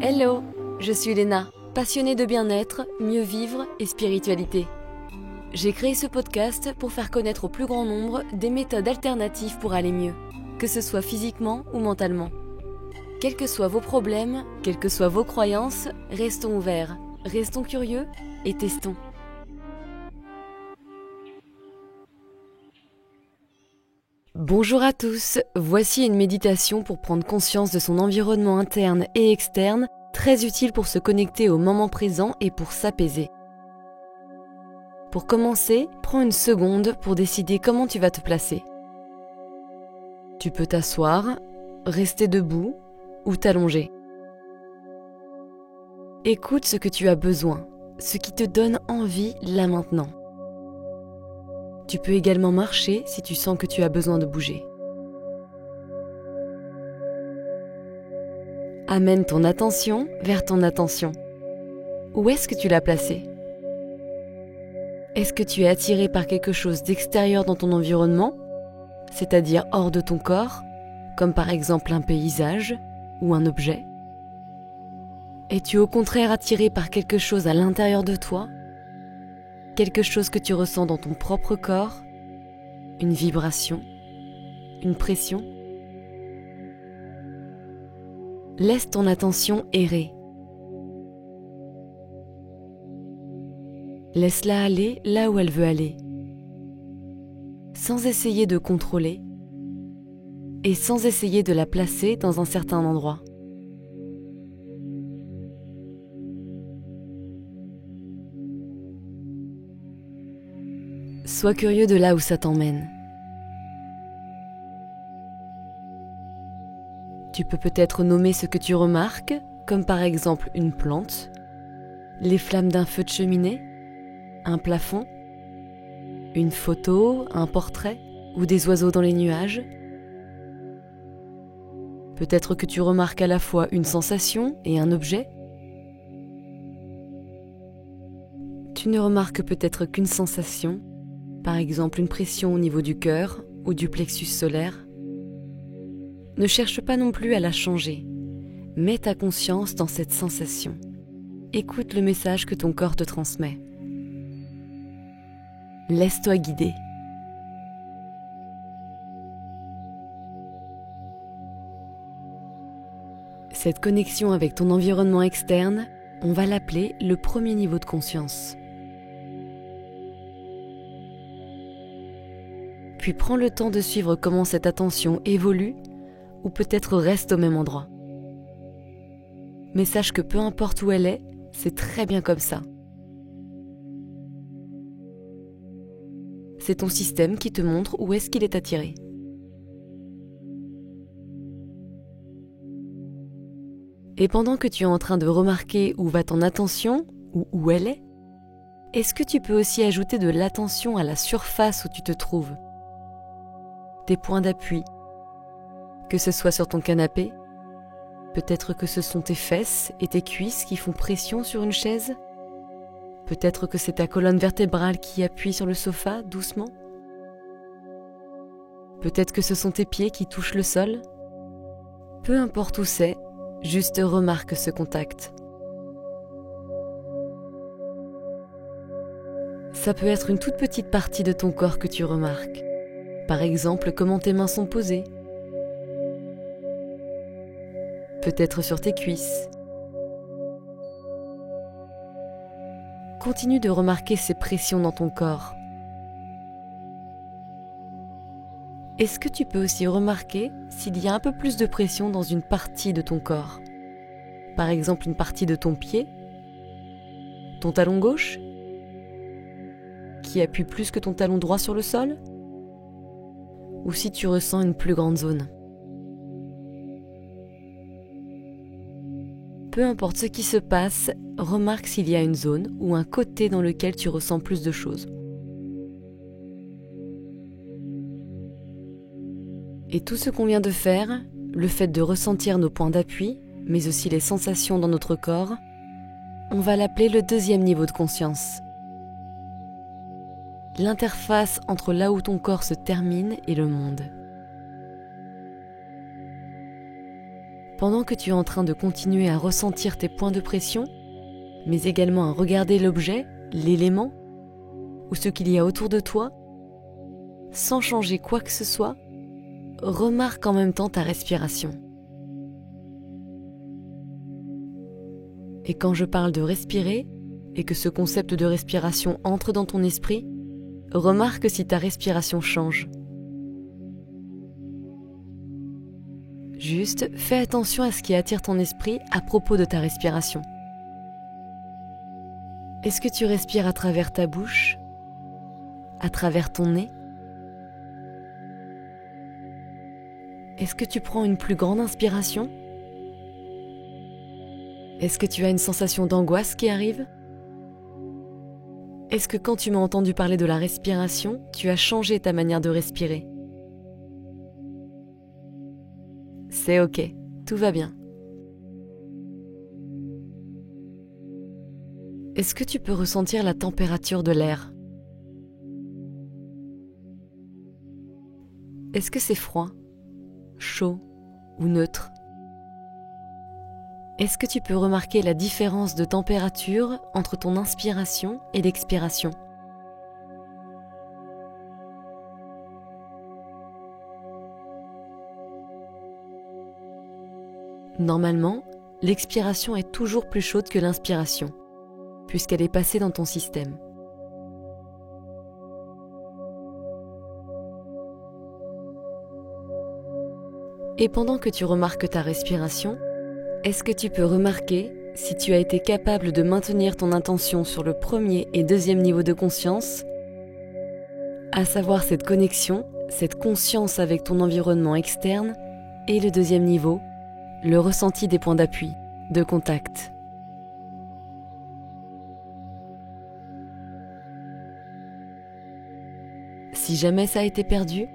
Hello, je suis Léna, passionnée de bien-être, mieux vivre et spiritualité. J'ai créé ce podcast pour faire connaître au plus grand nombre des méthodes alternatives pour aller mieux, que ce soit physiquement ou mentalement. Quels que soient vos problèmes, quelles que soient vos croyances, restons ouverts, restons curieux et testons. Bonjour à tous, voici une méditation pour prendre conscience de son environnement interne et externe, très utile pour se connecter au moment présent et pour s'apaiser. Pour commencer, prends une seconde pour décider comment tu vas te placer. Tu peux t'asseoir, rester debout ou t'allonger. Écoute ce que tu as besoin, ce qui te donne envie là maintenant. Tu peux également marcher si tu sens que tu as besoin de bouger. Amène ton attention vers ton attention. Où est-ce que tu l'as placée ? Est-ce que tu es attiré par quelque chose d'extérieur dans ton environnement, c'est-à-dire hors de ton corps, comme par exemple un paysage ou un objet ? Es-tu au contraire attiré par quelque chose à l'intérieur de toi ? Quelque chose que tu ressens dans ton propre corps, une vibration, une pression. Laisse ton attention errer. Laisse-la aller là où elle veut aller, sans essayer de contrôler et sans essayer de la placer dans un certain endroit. Sois curieux de là où ça t'emmène. Tu peux peut-être nommer ce que tu remarques, comme par exemple une plante, les flammes d'un feu de cheminée, un plafond, une photo, un portrait ou des oiseaux dans les nuages. Peut-être que tu remarques à la fois une sensation et un objet. Tu ne remarques peut-être qu'une sensation, par exemple une pression au niveau du cœur ou du plexus solaire. Ne cherche pas non plus à la changer. Mets ta conscience dans cette sensation. Écoute le message que ton corps te transmet. Laisse-toi guider. Cette connexion avec ton environnement externe, on va l'appeler le premier niveau de conscience. Puis prends le temps de suivre comment cette attention évolue ou peut-être reste au même endroit. Mais sache que peu importe où elle est, c'est très bien comme ça. C'est ton système qui te montre où est-ce qu'il est attiré. Et pendant que tu es en train de remarquer où va ton attention ou où elle est-ce que tu peux aussi ajouter de l'attention à la surface où tu te trouves ? Tes points d'appui, que ce soit sur ton canapé, peut-être que ce sont tes fesses et tes cuisses qui font pression sur une chaise, peut-être que c'est ta colonne vertébrale qui appuie sur le sofa doucement, peut-être que ce sont tes pieds qui touchent le sol. Peu importe où c'est, juste remarque ce contact. Ça peut être une toute petite partie de ton corps que tu remarques. Par exemple, comment tes mains sont posées. Peut-être sur tes cuisses. Continue de remarquer ces pressions dans ton corps. Est-ce que tu peux aussi remarquer s'il y a un peu plus de pression dans une partie de ton corps ? Par exemple, une partie de ton pied, ton talon gauche, qui appuie plus que ton talon droit sur le sol ? Ou si tu ressens une plus grande zone. Peu importe ce qui se passe, remarque s'il y a une zone ou un côté dans lequel tu ressens plus de choses. Et tout ce qu'on vient de faire, le fait de ressentir nos points d'appui, mais aussi les sensations dans notre corps, on va l'appeler le deuxième niveau de conscience. L'interface entre là où ton corps se termine et le monde. pendant que tu es en train de continuer à ressentir tes points de pression, mais également à regarder l'objet, l'élément, ou ce qu'il y a autour de toi, sans changer quoi que ce soit, remarque en même temps ta respiration. Et quand je parle de respirer, et que ce concept de respiration entre dans ton esprit, remarque si ta respiration change. Juste, fais attention à ce qui attire ton esprit à propos de ta respiration. Est-ce que tu respires à travers ta bouche, à travers ton nez? Est-ce que tu prends une plus grande inspiration? Est-ce que tu as une sensation d'angoisse qui arrive? Est-ce que quand tu m'as entendu parler de la respiration, tu as changé ta manière de respirer? C'est ok, tout va bien. Est-ce que tu peux ressentir la température de l'air? Est-ce que c'est froid, chaud ou neutre? Est-ce que tu peux remarquer la différence de température entre ton inspiration et l'expiration? Normalement, l'expiration est toujours plus chaude que l'inspiration, puisqu'elle est passée dans ton système. Et pendant que tu remarques ta respiration, est-ce que tu peux remarquer si tu as été capable de maintenir ton intention sur le premier et deuxième niveau de conscience, à savoir cette connexion, cette conscience avec ton environnement externe, et le deuxième niveau, le ressenti des points d'appui, de contact. Si jamais ça a été perdu,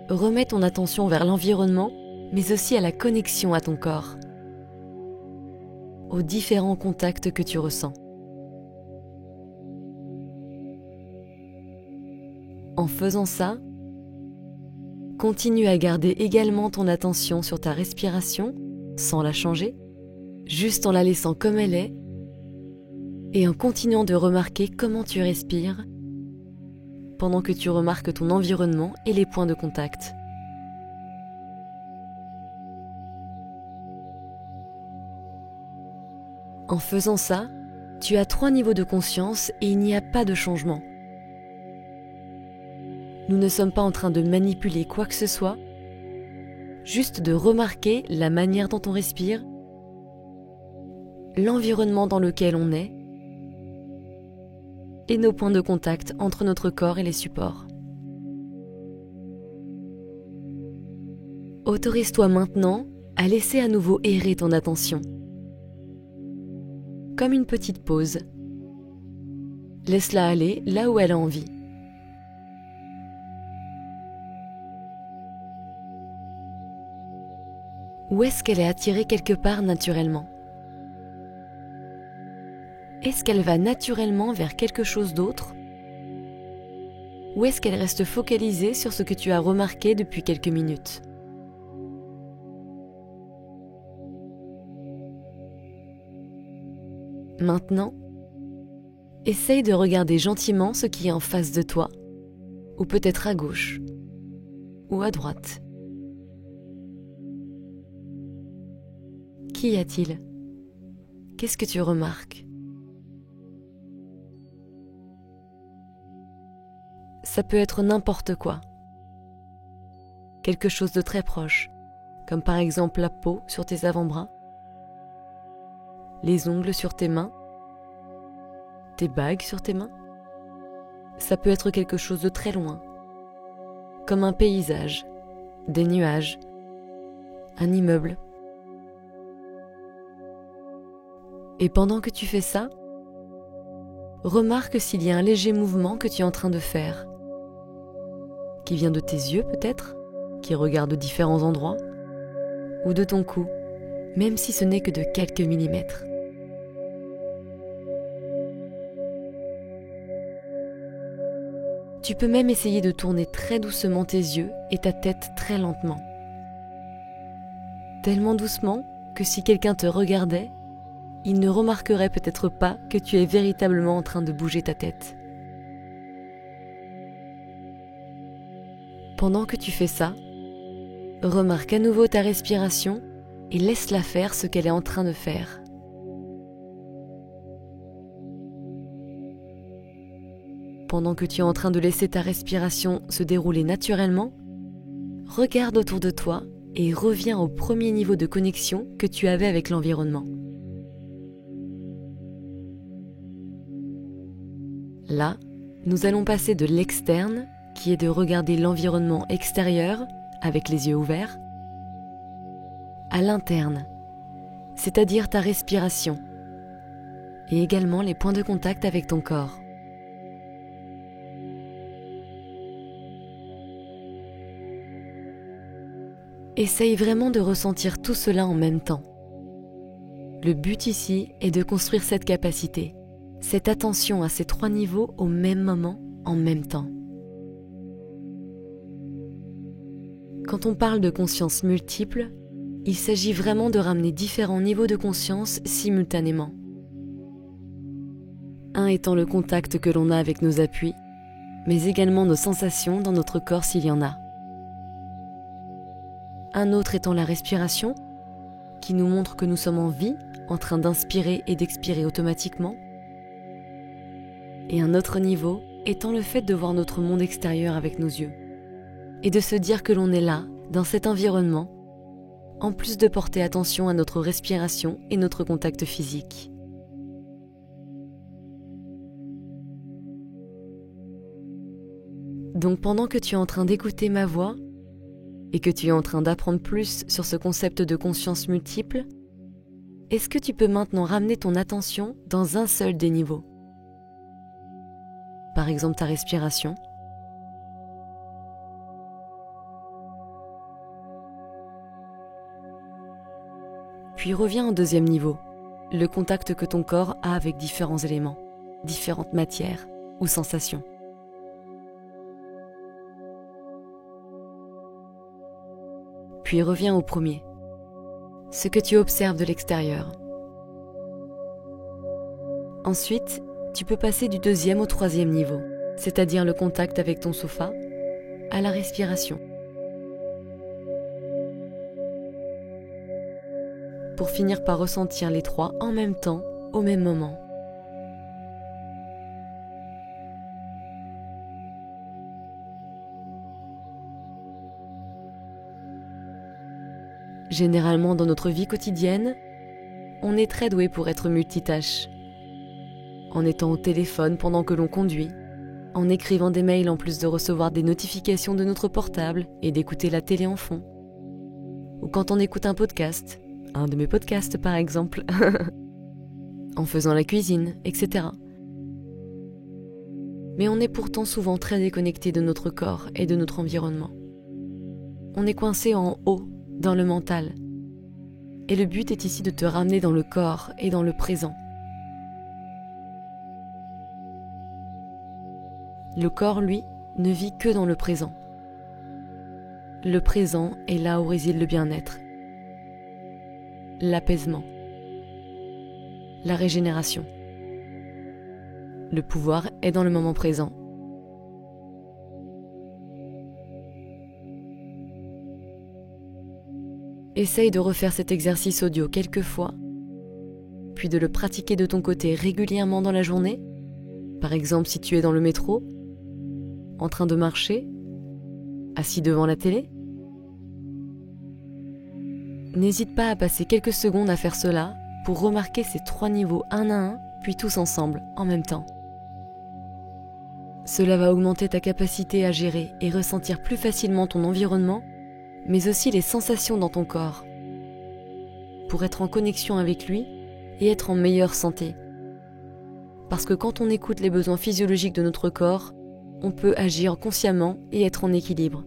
remets ton attention vers l'environnement, mais aussi à la connexion à ton corps, aux différents contacts que tu ressens. En faisant ça, continue à garder également ton attention sur ta respiration, sans la changer, juste en la laissant comme elle est, et en continuant de remarquer comment tu respires, pendant que tu remarques ton environnement et les points de contact. En faisant ça, tu as 3 niveaux de conscience et il n'y a pas de changement. Nous ne sommes pas en train de manipuler quoi que ce soit, juste de remarquer la manière dont on respire, l'environnement dans lequel on est et nos points de contact entre notre corps et les supports. Autorise-toi maintenant à laisser à nouveau errer ton attention. Comme une petite pause. Laisse-la aller là où elle a envie. Ou est-ce qu'elle est attirée quelque part naturellement? Est-ce qu'elle va naturellement vers quelque chose d'autre? Ou est-ce qu'elle reste focalisée sur ce que tu as remarqué depuis quelques minutes? Maintenant, essaye de regarder gentiment ce qui est en face de toi, ou peut-être à gauche, ou à droite. Qu'y a-t-il? Qu'est-ce que tu remarques? Ça peut être n'importe quoi. Quelque chose de très proche, comme par exemple la peau sur tes avant-bras, les ongles sur tes mains, tes bagues sur tes mains. Ça peut être quelque chose de très loin, comme un paysage, des nuages, un immeuble. Et pendant que tu fais ça, remarque s'il y a un léger mouvement que tu es en train de faire, qui vient de tes yeux peut-être, qui regarde différents endroits, ou de ton cou, même si ce n'est que de quelques millimètres. Tu peux même essayer de tourner très doucement tes yeux et ta tête très lentement. tellement doucement que si quelqu'un te regardait, il ne remarquerait peut-être pas que tu es véritablement en train de bouger ta tête. Pendant que tu fais ça, remarque à nouveau ta respiration et laisse-la faire ce qu'elle est en train de faire. Pendant que tu es en train de laisser ta respiration se dérouler naturellement, regarde autour de toi et reviens au premier niveau de connexion que tu avais avec l'environnement. Là, nous allons passer de l'externe, qui est de regarder l'environnement extérieur avec les yeux ouverts, à l'interne, c'est-à-dire ta respiration, et également les points de contact avec ton corps. Essaye vraiment de ressentir tout cela en même temps. Le but ici est de construire cette capacité, cette attention à ces 3 niveaux au même moment, en même temps. Quand on parle de conscience multiple, il s'agit vraiment de ramener différents niveaux de conscience simultanément. Un étant le contact que l'on a avec nos appuis, mais également nos sensations dans notre corps s'il y en a. Un autre étant la respiration, qui nous montre que nous sommes en vie, en train d'inspirer et d'expirer automatiquement. Et un autre niveau étant le fait de voir notre monde extérieur avec nos yeux, et de se dire que l'on est là, dans cet environnement, en plus de porter attention à notre respiration et notre contact physique. Donc pendant que tu es en train d'écouter ma voix, et que tu es en train d'apprendre plus sur ce concept de conscience multiple, est-ce que tu peux maintenant ramener ton attention dans un seul des niveaux? Par exemple ta respiration. Puis reviens au deuxième niveau, le contact que ton corps a avec différents éléments, différentes matières ou sensations. Puis reviens au premier, ce que tu observes de l'extérieur. Ensuite, tu peux passer du deuxième au troisième niveau, c'est-à-dire le contact avec ton sofa, à la respiration. Pour finir par ressentir les 3 en même temps, au même moment. Généralement, dans notre vie quotidienne, on est très doué pour être multitâche. En étant au téléphone pendant que l'on conduit, en écrivant des mails en plus de recevoir des notifications de notre portable et d'écouter la télé en fond. Ou quand on écoute un podcast, un de mes podcasts par exemple, en faisant la cuisine, etc. Mais on est pourtant souvent très déconnecté de notre corps et de notre environnement. On est coincé en haut, dans le mental. Et le but est ici de te ramener dans le corps et dans le présent. Le corps, lui, ne vit que dans le présent. Le présent est là où réside le bien-être, l'apaisement, la régénération. Le pouvoir est dans le moment présent. Essaye de refaire cet exercice audio quelques fois, puis de le pratiquer de ton côté régulièrement dans la journée. Par exemple, si tu es dans le métro, en train de marcher, assis devant la télé. N'hésite pas à passer quelques secondes à faire cela pour remarquer ces 3 niveaux un à un, puis tous ensemble, en même temps. Cela va augmenter ta capacité à gérer et ressentir plus facilement ton environnement, mais aussi les sensations dans ton corps, pour être en connexion avec lui et être en meilleure santé. Parce que quand on écoute les besoins physiologiques de notre corps, on peut agir consciemment et être en équilibre.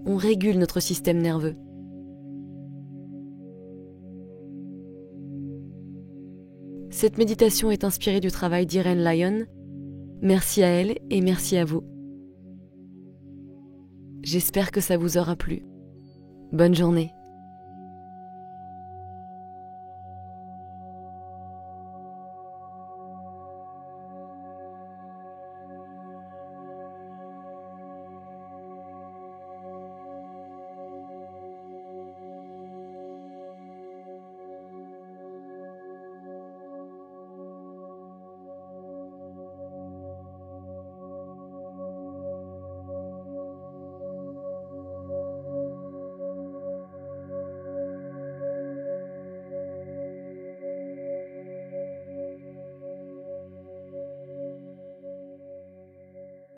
On régule notre système nerveux. Cette méditation est inspirée du travail d'Irene Lyon. Merci à elle et merci à vous. J'espère que ça vous aura plu. Bonne journée.